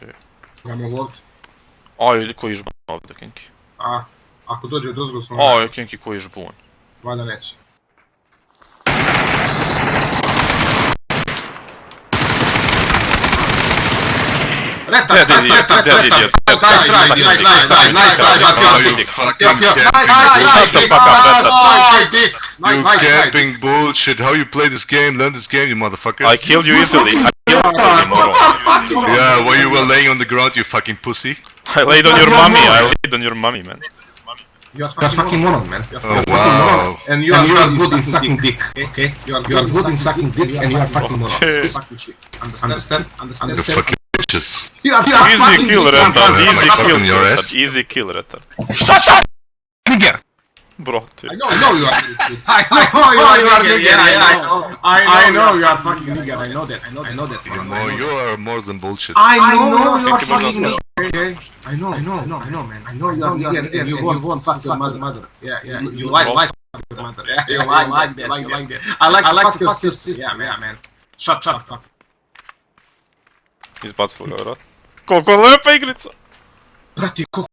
okej. Ja mogu ovdje. Aj, koji žbun ovdje, Kinki. Ako dođe od ozgo sam... Aj, Kinki, koji žbun. Valjda neće. Retar, You camping bullshit. How you play this game? Learn this game, you motherfucker. I killed you easily. I killed you easily, moron. Yeah, while you were laying on the ground, you fucking pussy. I laid on your mummy. I laid on your mummy, man. You are fucking moron, man. Oh wow. And you are good in sucking dick. Okay? You are good in sucking dick and you are fucking moron. Understand? You fucking bitches. Easy kill, retard. Easy kill, in your retard. ass. Easy kill, retard. Shut up! Nigger! Bro, ty. I know you are nigger. I know you are fucking nigger. I know that. You are more than bullshit. I know you are fucking nigger. Okay? I know, man. I know you are nigger and you won't fuck your mother. Yeah. You like your mother. Yeah, you like that. I like to fuck your sister. Yeah, man. Shut the fuck. Izbacilo ga, vrat. Koliko lepa igrica! Brati,